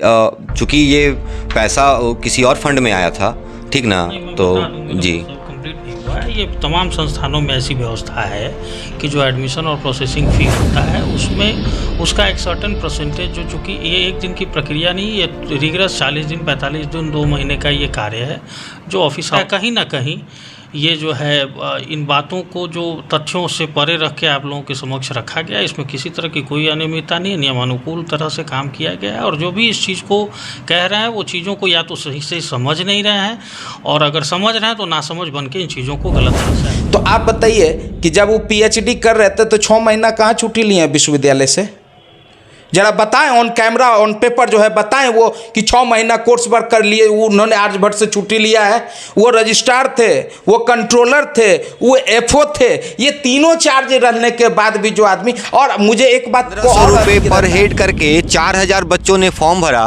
चूँकि ये पैसा किसी और फंड में आया था, ठीक ना? तो जी कंप्लीट नहीं हुआ है। ये तमाम संस्थानों में ऐसी व्यवस्था है कि जो एडमिशन और प्रोसेसिंग फ़ी होता है उसमें उसका एक सर्टेन परसेंटेज जो चूँकि ये एक दिन की प्रक्रिया नहीं, ये रिगरस 40 दिन 45 दिन 2 महीने का ये कार्य है जो ऑफिस कहीं ना कहीं ये जो है इन बातों को जो तथ्यों से परे रख के आप लोगों के समक्ष रखा गया। इसमें किसी तरह की कोई अनियमितता नहीं है, नियमानुकूल तरह से काम किया गया है और जो भी इस चीज़ को कह रहे हैं वो चीज़ों को या तो सही से समझ नहीं रहे हैं और अगर समझ रहे हैं तो नासमझ बन के इन चीज़ों को गलत तरह से। तो आप बताइए कि जब वो पीएचडी कर रहे थे तो 6 महीना कहाँ छुट्टी लिए विश्वविद्यालय से? जरा बताएं ऑन कैमरा ऑन पेपर जो है बताएं वो कि 6 महीना कोर्स वर्क कर लिए, वो उन्होंने आर्यभट्ट से छुट्टी लिया है। वो रजिस्ट्रार थे, वो कंट्रोलर थे, वो एफओ थे, ये तीनों चार्ज रहने के बाद भी जो आदमी। और मुझे एक बात को और ₹100 पर हेड करके 4000 बच्चों ने फॉर्म भरा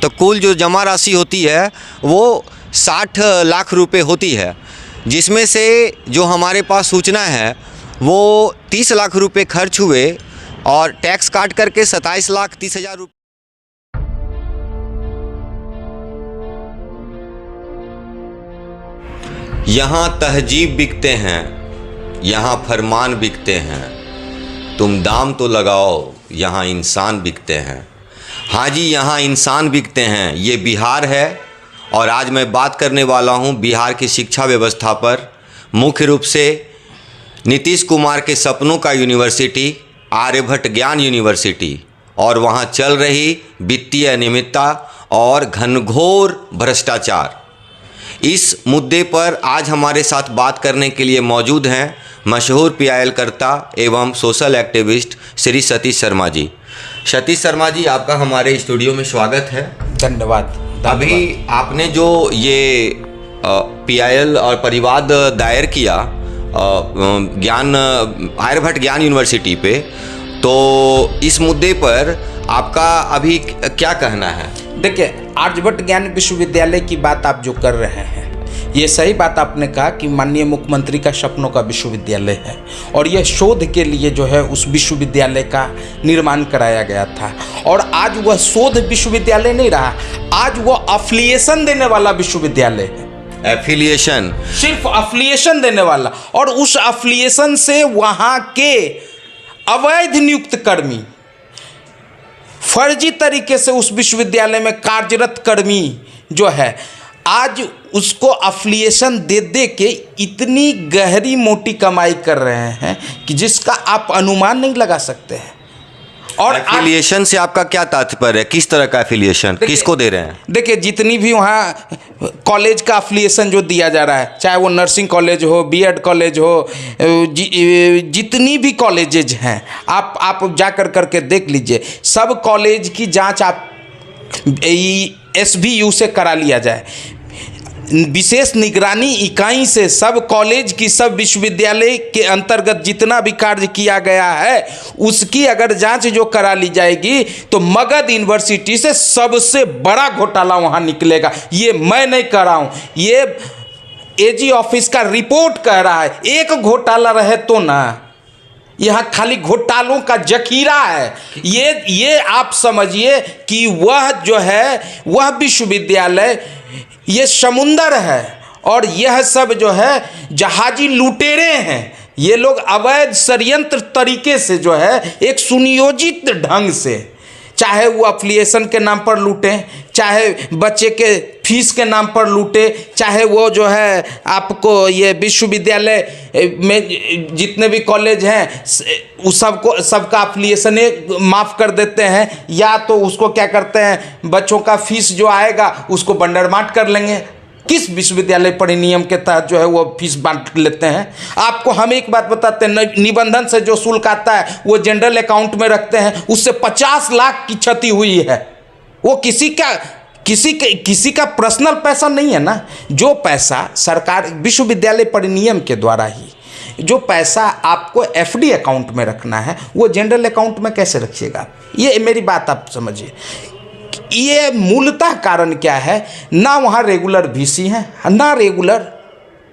तो कुल जो जमा राशि होती है वो 60 लाख रुपए होती है, जिसमें से जो हमारे पास सूचना है वो 30 लाख रुपए खर्च हुए और टैक्स काट करके 27,30,000 रुपये। यहाँ तहजीब बिकते हैं, यहाँ फरमान बिकते हैं, तुम दाम तो लगाओ, यहाँ इंसान बिकते हैं। हाँ जी, यहाँ इंसान बिकते हैं। ये बिहार है और आज मैं बात करने वाला हूँ बिहार की शिक्षा व्यवस्था पर, मुख्य रूप से नीतीश कुमार के सपनों का यूनिवर्सिटी आर्यभट्ट ज्ञान यूनिवर्सिटी और वहाँ चल रही वित्तीय अनियमितता और घनघोर भ्रष्टाचार। इस मुद्दे पर आज हमारे साथ बात करने के लिए मौजूद हैं मशहूर पीआईएल कर्ता एवं सोशल एक्टिविस्ट श्री सतीश शर्मा जी। सतीश शर्मा जी, आपका हमारे स्टूडियो में स्वागत है। धन्यवाद। अभी आपने जो ये पीआईएल और परिवाद दायर किया ज्ञान आर्यभट्ट ज्ञान यूनिवर्सिटी पे, तो इस मुद्दे पर आपका अभी क्या कहना है? देखिए, आर्यभट्ट ज्ञान विश्वविद्यालय की बात आप जो कर रहे हैं, ये सही बात आपने कहा कि माननीय मुख्यमंत्री का सपनों का विश्वविद्यालय है और यह शोध के लिए जो है उस विश्वविद्यालय का निर्माण कराया गया था। और आज वह शोध विश्वविद्यालय नहीं रहा, आज वह अफिलिएशन देने वाला विश्वविद्यालय है। एफिलिएशन, सिर्फ अफिलिएशन देने वाला। और उस अफिलिएशन से वहाँ के अवैध नियुक्त कर्मी, फर्जी तरीके से उस विश्वविद्यालय में कार्यरत कर्मी जो है, आज उसको अफिलिएशन दे दे के इतनी गहरी मोटी कमाई कर रहे हैं कि जिसका आप अनुमान नहीं लगा सकते हैं। और एफिलिएशन से आपका क्या तात्पर्य है? किस तरह का एफिलिएशन, किसको दे रहे हैं? देखिए, जितनी भी वहाँ कॉलेज का अफिलिएशन जो दिया जा रहा है, चाहे वो नर्सिंग कॉलेज हो, बीएड कॉलेज हो, जितनी भी कॉलेजेज हैं, आप जा करके देख लीजिए। सब कॉलेज की जांच आप SBU से करा लिया जाए, विशेष निगरानी इकाई से सब कॉलेज की, सब विश्वविद्यालय के अंतर्गत जितना भी कार्य किया गया है उसकी अगर जांच जो करा ली जाएगी तो मगध यूनिवर्सिटी से सबसे बड़ा घोटाला वहां निकलेगा। ये मैं नहीं कह रहा हूं, ये AG ऑफिस का रिपोर्ट कह रहा है। एक घोटाला रहे तो ना, यहाँ खाली घोटालों का जखीरा है। ये आप समझिए कि वह जो है वह विश्वविद्यालय ये समुंदर है और यह सब जो है जहाजी लुटेरे हैं। ये लोग अवैध षड्यंत्र तरीके से जो है एक सुनियोजित ढंग से, चाहे वो अफिलिएशन के नाम पर लूटें, चाहे बच्चे के फीस के नाम पर लूटे, चाहे वो जो है आपको ये विश्वविद्यालय में जितने भी कॉलेज हैं उस सबका अफिलिएशन माफ़ कर देते हैं, या तो उसको क्या करते हैं, बच्चों का फीस जो आएगा उसको बंडरमाट कर लेंगे। किस विश्वविद्यालय परिनियम के तहत जो है वो फीस बांट लेते हैं? आपको हम एक बात बताते हैं, निबंधन से जो शुल्क आता है वो जनरल अकाउंट में रखते हैं, उससे 50 लाख की क्षति हुई है। वो किसी का पर्सनल पैसा नहीं है ना। जो पैसा सरकार विश्वविद्यालय परिनियम के द्वारा ही जो पैसा आपको FD अकाउंट में रखना है वो जनरल अकाउंट में कैसे रखिएगा? ये मेरी बात आप समझिए। ये मूलतः कारण क्या है? ना वहाँ रेगुलर VC हैं, ना रेगुलर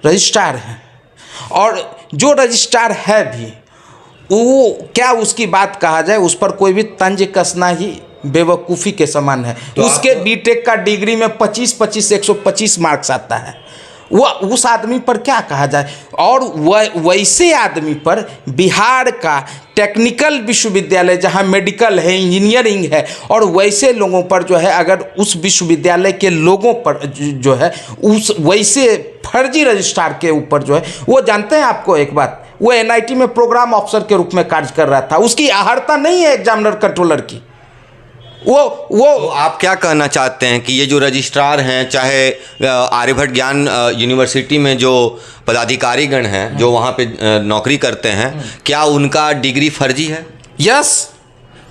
रजिस्ट्रार हैं, और जो रजिस्ट्रार है भी वो क्या उसकी बात कहा जाए, उस पर कोई भी तंज कसना ही बेवकूफ़ी के समान है। तो उसके बीटेक का डिग्री में 25 125 मार्क्स आता है। वो उस आदमी पर क्या कहा जाए। और वैसे आदमी पर बिहार का टेक्निकल विश्वविद्यालय जहाँ मेडिकल है, इंजीनियरिंग है, और वैसे लोगों पर जो है, अगर उस विश्वविद्यालय के लोगों पर जो है उस वैसे फर्जी रजिस्ट्रार के ऊपर जो है, वो जानते हैं आपको एक बात, वो NIT में प्रोग्राम ऑफिसर के रूप में कार्य कर रहा था। उसकी अहर्ता नहीं है एग्जामिनर कंट्रोलर की। वो तो आप क्या कहना चाहते हैं कि ये जो रजिस्ट्रार हैं, चाहे आर्यभट्ट ज्ञान यूनिवर्सिटी में जो पदाधिकारीगण हैं जो वहाँ पे नौकरी करते हैं, क्या उनका डिग्री फर्जी है? यस।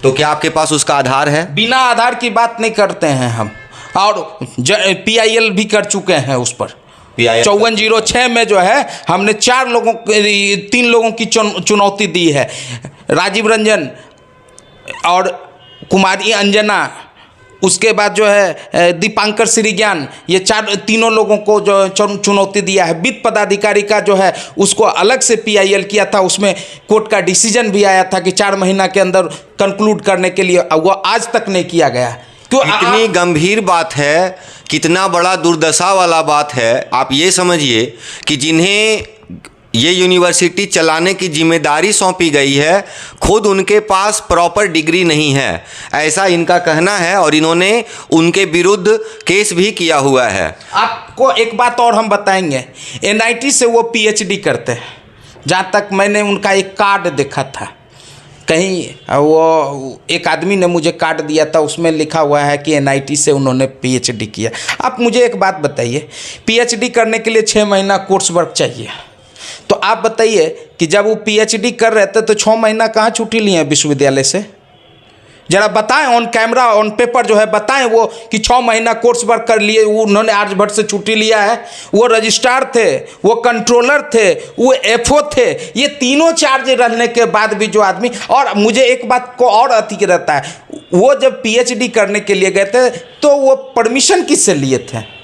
तो क्या आपके पास उसका आधार है? बिना आधार की बात नहीं करते हैं हम, और PIL भी कर चुके हैं उस पर। 5406 में जो है हमने 3 लोगों की चुनौती दी है, राजीव रंजन और कुमारी अंजना, उसके बाद जो है दीपांकर श्रीज्ञान, ये तीनों लोगों को जो चुनौती दिया है। वित्त पदाधिकारी का जो है उसको अलग से PIL किया था, उसमें कोर्ट का डिसीजन भी आया था कि 4 महीना के अंदर कंक्लूड करने के लिए, वो आज तक नहीं किया गया। क्यों? कितनी गंभीर बात है, कितना बड़ा दुर्दशा वाला बात है। आप ये समझिए कि जिन्हें ये यूनिवर्सिटी चलाने की जिम्मेदारी सौंपी गई है, खुद उनके पास प्रॉपर डिग्री नहीं है, ऐसा इनका कहना है, और इन्होंने उनके विरुद्ध केस भी किया हुआ है। आपको एक बात और हम बताएंगे, NIT से वो PhD करते हैं। जहाँ तक मैंने उनका एक कार्ड देखा था कहीं, वो एक आदमी ने मुझे कार्ड दिया था, उसमें लिखा हुआ है कि NIT से उन्होंने PhD किया। आप मुझे एक बात बताइए, PhD करने के लिए 6 महीना कोर्स वर्क चाहिए, तो आप बताइए कि जब वो PhD कर रहे थे तो 6 महीना कहाँ छुट्टी लिए हैं विश्वविद्यालय से? जरा बताएं, ऑन कैमरा ऑन पेपर जो है बताएं वो कि 6 महीना कोर्स वर्क कर लिए, वो उन्होंने आर्यभट्ट से छुट्टी लिया है। वो रजिस्ट्रार थे, वो कंट्रोलर थे, वो FO थे, ये तीनों चार्ज रहने के बाद भी जो आदमी, और मुझे एक बात को और अति रहता है, वो जब PhD करने के लिए गए थे तो वो परमिशन किससे लिए थे?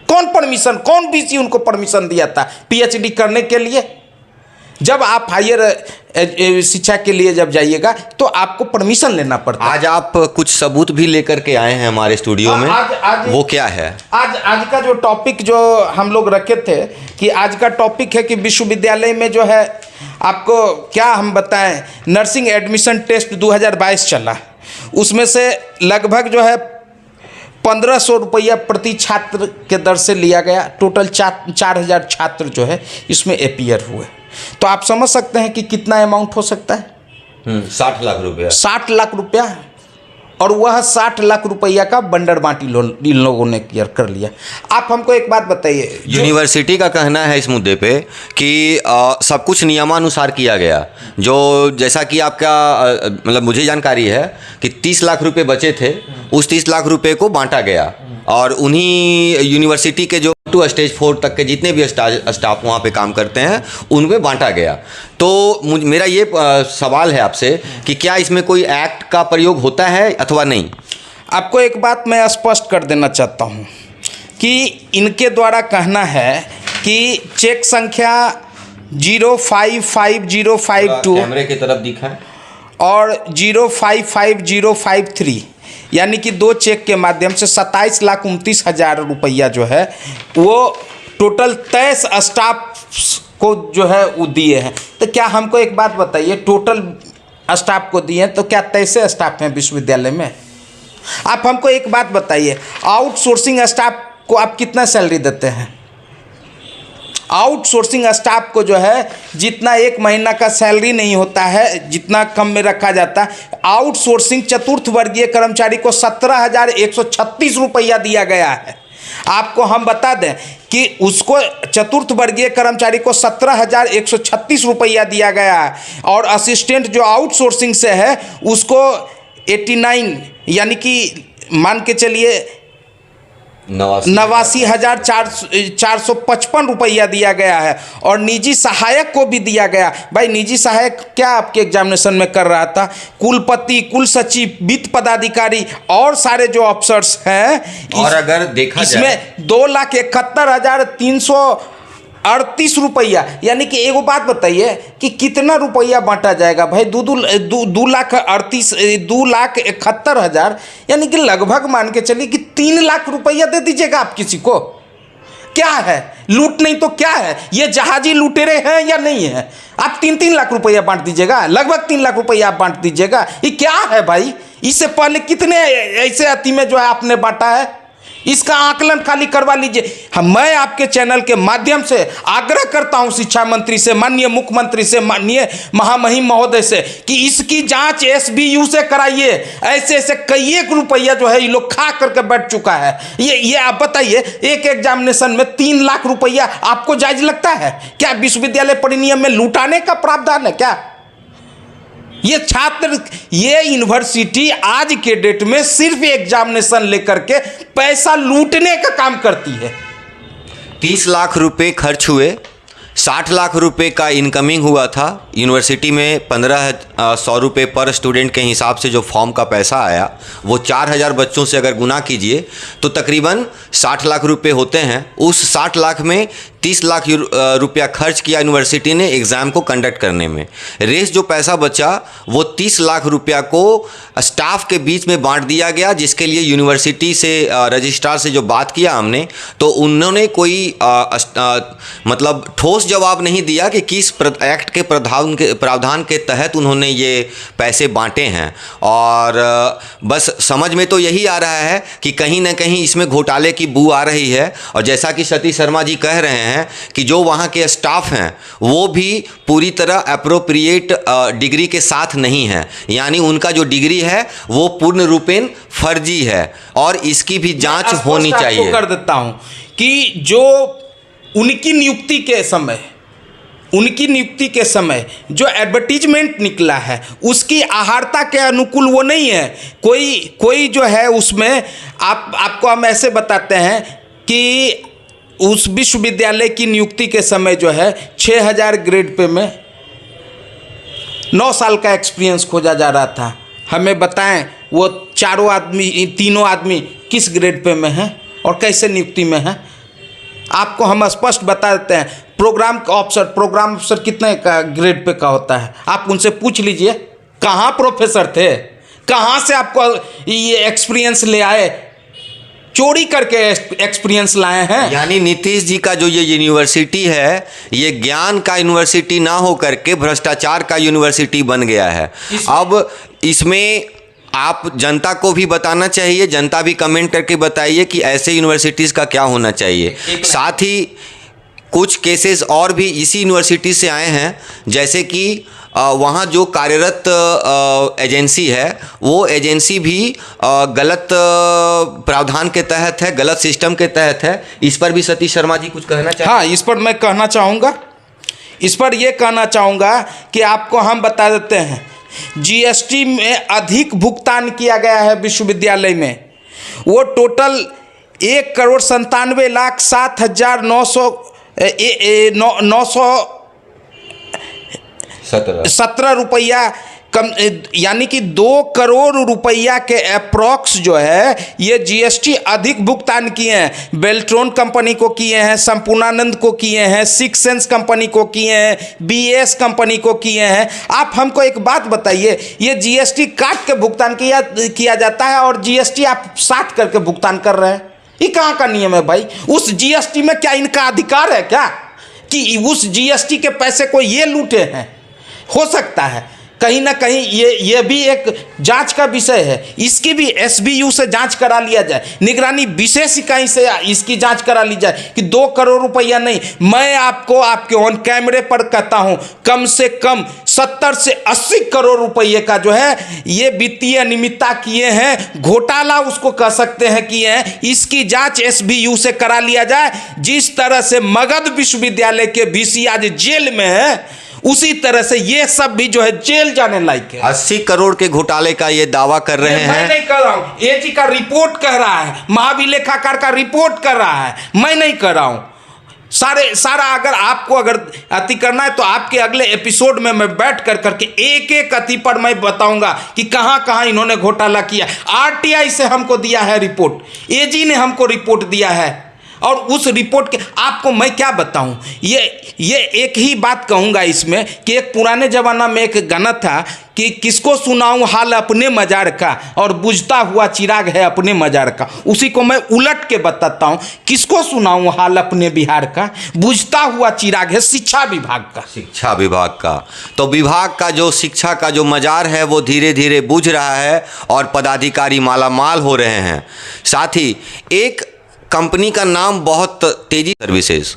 कौन परमिशन, कौन BC उनको परमिशन दिया था PhD करने के लिए? जब आप हायर शिक्षा के लिए जब जाइएगा तो आपको परमिशन लेना पड़ता है। आज आप कुछ सबूत भी लेकर के आए हैं हमारे स्टूडियो में, आज वो क्या है? आज का जो टॉपिक जो हम लोग रखे थे कि आज का टॉपिक है कि विश्वविद्यालय में जो है, आपको क्या हम बताएं, नर्सिंग एडमिशन टेस्ट 2022 चला, उसमें से लगभग जो है 1500 रुपया प्रति छात्र के दर से लिया गया। टोटल 4000 छात्र जो है इसमें अपीयर हुए। तो आप समझ सकते हैं कि कितना अमाउंट हो सकता है। 60 लाख रुपया। 60 लाख रुपया, और वह 60 लाख रुपया का बंडर बांटी इन लोगों ने क्लियर कर लिया। आप हमको एक बात बताइए, यूनिवर्सिटी का कहना है इस मुद्दे पे कि सब कुछ नियमानुसार किया गया, जो जैसा कि आपका मतलब मुझे जानकारी है कि 30 लाख रुपए बचे थे, उस 30 लाख रुपए को बांटा गया, और उन्हीं यूनिवर्सिटी के जो टू स्टेज 4 तक के जितने भी स्टाफ वहाँ पे काम करते हैं उनमें बांटा गया। तो मेरा ये सवाल है आपसे कि क्या इसमें कोई एक्ट का प्रयोग होता है अथवा नहीं? आपको एक बात मैं स्पष्ट कर देना चाहता हूँ कि इनके द्वारा कहना है कि चेक संख्या 055052 कैमरे की तरफ दिखाएं और 055053, यानी कि 2 चेक के माध्यम से 27,29,000 रुपया जो है वो टोटल 23 स्टाफ को जो है वो दिए हैं। तो क्या हमको एक बात बताइए, टोटल स्टाफ को दिए हैं तो क्या 23 स्टाफ हैं विश्वविद्यालय में? आप हमको एक बात बताइए, आउटसोर्सिंग स्टाफ को आप कितना सैलरी देते हैं? आउटसोर्सिंग स्टाफ को जो है जितना 1 महीना का सैलरी नहीं होता है, जितना कम में रखा जाता है, आउटसोर्सिंग चतुर्थ वर्गीय कर्मचारी को 17,136 रुपया दिया गया है। आपको हम बता दें कि उसको चतुर्थ वर्गीय कर्मचारी को 17,136 रुपया दिया गया है, और असिस्टेंट जो आउटसोर्सिंग से है उसको 89 यानी कि मान के चलिए 89,455 रुपया दिया गया है, और निजी सहायक को भी दिया गया। भाई निजी सहायक क्या आपके एग्जामिनेशन में कर रहा था? कुलपति, कुल सचिव, वित्त पदाधिकारी और सारे जो अफसर्स हैं, और अगर देखा इसमें 2,71,300 38 रुपया, यानी कि एगो बात बताइए कि कितना रुपया बांटा जाएगा भाई? 2,71,000, यानी कि लगभग मान के चलिए कि 3 लाख रुपया दे दीजिएगा आप किसी को। क्या है लूट? नहीं तो क्या है? ये जहाजी लुटेरे हैं या नहीं है? आप 3-3 लाख रुपया बांट दीजिएगा, लगभग 3 लाख रुपया आप बांट दीजिएगा। ये क्या है भाई? इससे पहले कितने ऐसे अति में जो है आपने बांटा है, इसका आकलन खाली करवा लीजिए। मैं आपके चैनल के माध्यम से आग्रह करता हूं शिक्षा मंत्री से, माननीय मुख्यमंत्री से, माननीय महामहिम महोदय से कि इसकी जांच SBU से कराइए। ऐसे ऐसे कई एक रुपया जो है ये लोग खा करके बैठ चुका है। ये आप बताइए, एक एग्जामिनेशन में 3 लाख रुपया आपको जायज लगता है क्या? विश्वविद्यालय परिनियम में लुटाने का प्रावधान है क्या? ये छात्र, ये यूनिवर्सिटी आज के डेट में सिर्फ एग्जामिनेशन लेकर के पैसा लूटने का काम करती है। 30 लाख रुपए खर्च हुए, 60 लाख रुपए का इनकमिंग हुआ था यूनिवर्सिटी में। 1500 रुपये पर स्टूडेंट के हिसाब से जो फॉर्म का पैसा आया, वो 4000 बच्चों से अगर गुना कीजिए तो तकरीबन 60 लाख रुपए होते हैं। उस 60 लाख में 30 लाख रुपया खर्च किया यूनिवर्सिटी ने एग्ज़ाम को कंडक्ट करने में। रेस जो पैसा बचा वो 30 लाख रुपया को स्टाफ के बीच में बांट दिया गया, जिसके लिए यूनिवर्सिटी से रजिस्ट्रार से जो बात किया हमने, तो उन्होंने कोई मतलब ठोस जवाब नहीं दिया कि किस एक्ट के प्रावधान के तहत उन्होंने ये पैसे बांटे हैं। और बस समझ में तो यही आ रहा है कि कहीं ना कहीं इसमें घोटाले की बू आ रही है। और जैसा कि सतीश शर्मा जी कह रहे हैं कि जो वहाँ के स्टाफ हैं वो भी पूरी तरह अप्रोप्रिएट डिग्री के साथ नहीं है, यानी उनका जो डिग्री है वो पूर्ण रूपेण फर्जी है और इसकी भी जांच होनी चाहिए। कर देता हूं कि जो उनकी नियुक्ति के समय जो एडवर्टीजमेंट निकला है उसकी आहारता के अनुकूल वो नहीं है। कोई जो है उसमें आपको हम ऐसे बताते हैं कि उस विश्वविद्यालय की नियुक्ति के समय जो है 6000 ग्रेड पे में 9 साल का एक्सपीरियंस खोजा जा रहा था। हमें बताएं वो तीनों आदमी किस ग्रेड पे में हैं और कैसे नियुक्ति में हैं? आपको हम स्पष्ट बता देते हैं। प्रोग्राम अफसर कितने का ग्रेड पे का होता है? आप उनसे पूछ लीजिए, कहाँ प्रोफेसर थे, कहाँ से आपको ये एक्सपीरियंस ले आए? चोरी करके एक्सपीरियंस लाए हैं। यानी नीतीश जी का जो ये यूनिवर्सिटी है, ये ज्ञान का यूनिवर्सिटी ना हो करके भ्रष्टाचार का यूनिवर्सिटी बन गया है। अब इसमें आप जनता को भी बताना चाहिए, जनता भी कमेंट करके बताइए कि ऐसे यूनिवर्सिटीज़ का क्या होना चाहिए। साथ ही कुछ केसेस और भी इसी यूनिवर्सिटी से आए हैं, जैसे कि वहाँ जो कार्यरत एजेंसी है वो एजेंसी भी गलत प्रावधान के तहत है, गलत सिस्टम के तहत है। इस पर भी सतीश शर्मा जी कुछ कहना चाहिए? हाँ, इस पर मैं कहना चाहूँगा, इस पर यह कहना चाहूँगा कि आपको हम बता देते हैं GST में अधिक भुगतान किया गया है विश्वविद्यालय में। वो टोटल 1,67,917 रुपया कम, यानी कि 2 करोड़ रुपया के अप्रॉक्स जो है ये GST अधिक भुगतान किए हैं। बेल्ट्रॉन कंपनी को किए हैं, संपूर्णानंद को किए हैं, सिक्स सेंस कंपनी को किए हैं, BS कंपनी को किए हैं। आप हमको एक बात बताइए, ये GST काट के भुगतान किया जाता है और GST आप साट करके भुगतान कर रहे हैं। ये कहाँ का नियम है भाई? उस GST में क्या इनका अधिकार है क्या कि उस GST के पैसे को ये लूटे हैं? हो सकता है कहीं ना कहीं ये भी एक जांच का विषय है। इसकी भी SBU से जांच करा लिया जाए, निगरानी विशेष इकाई से इसकी जांच करा ली जाए कि 2 करोड़ रुपया नहीं। मैं आपको आपके ऑन कैमरे पर कहता हूं, कम से कम 70 से 80 करोड़ रुपये का जो है ये वित्तीय अनियमितता किए हैं, घोटाला उसको कह सकते हैं किए हैं। इसकी जांच SBU से करा लिया जाए। जिस तरह से मगध विश्वविद्यालय के VC आज जेल में है, उसी तरह से ये सब भी जो है जेल जाने लायक है। 80 करोड़ के घोटाले का ये दावा कर रहे हैं। मैं नहीं कर रहा हूं, AG का रिपोर्ट कह रहा है, महाभिलेखाकार का रिपोर्ट कर रहा है, मैं नहीं कर रहा हूं। सारा अगर आपको अति करना है तो आपके अगले एपिसोड में मैं बैठ करके एक अति पर मैं बताऊंगा कि कहां कहां इन्होंने घोटाला किया। RTI से हमको दिया है रिपोर्ट, AG ने हमको रिपोर्ट दिया है। और उस रिपोर्ट के आपको मैं क्या बताऊं, ये एक ही बात कहूंगा इसमें कि एक पुराने ज़माना में एक गाना था कि किसको सुनाऊं हाल अपने मजार का, और बुझता हुआ चिराग है अपने मजार का। उसी को मैं उलट के बताता हूं, किसको सुनाऊं हाल अपने बिहार का, बुझता हुआ चिराग है शिक्षा विभाग का। शिक्षा विभाग का, तो विभाग का जो शिक्षा का जो मजार है वो धीरे धीरे बुझ रहा है और पदाधिकारी मालामाल हो रहे हैं। साथ ही एक कंपनी का नाम बहुत तेजी सर्विसेज,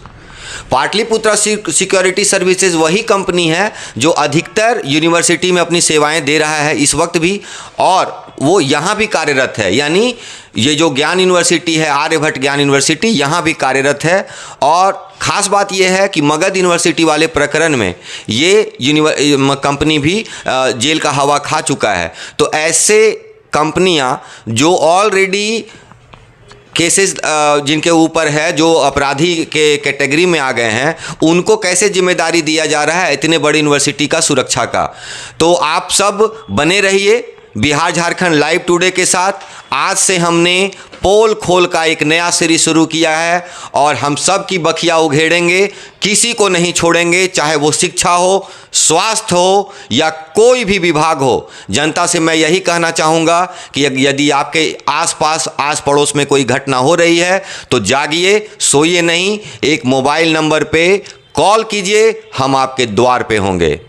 पाटलिपुत्रा सिक्योरिटी सर्विसेज वही कंपनी है जो अधिकतर यूनिवर्सिटी में अपनी सेवाएं दे रहा है इस वक्त भी, और वो यहाँ भी कार्यरत है। यानी ये जो ज्ञान यूनिवर्सिटी है, आर्यभट्ट ज्ञान यूनिवर्सिटी, यहाँ भी कार्यरत है। और ख़ास बात यह है कि मगध यूनिवर्सिटी वाले प्रकरण में ये कंपनी भी जेल का हवा खा चुका है। तो ऐसे कंपनियां जो ऑलरेडी केसेस जिनके ऊपर है, जो अपराधी के कैटेगरी में आ गए हैं, उनको कैसे जिम्मेदारी दिया जा रहा है इतने बड़ी यूनिवर्सिटी का सुरक्षा का। तो आप सब बने रहिए बिहार झारखंड लाइव टुडे के साथ। आज से हमने पोल खोल का एक नया सीरीज शुरू किया है और हम सब की बखिया उघेड़ेंगे, किसी को नहीं छोड़ेंगे, चाहे वो शिक्षा हो, स्वास्थ्य हो या कोई भी विभाग हो। जनता से मैं यही कहना चाहूँगा कि यदि आपके आसपास आस पड़ोस में कोई घटना हो रही है तो जागिए, सोइए नहीं, एक मोबाइल नंबर पे कॉल कीजिए, हम आपके द्वार पे होंगे।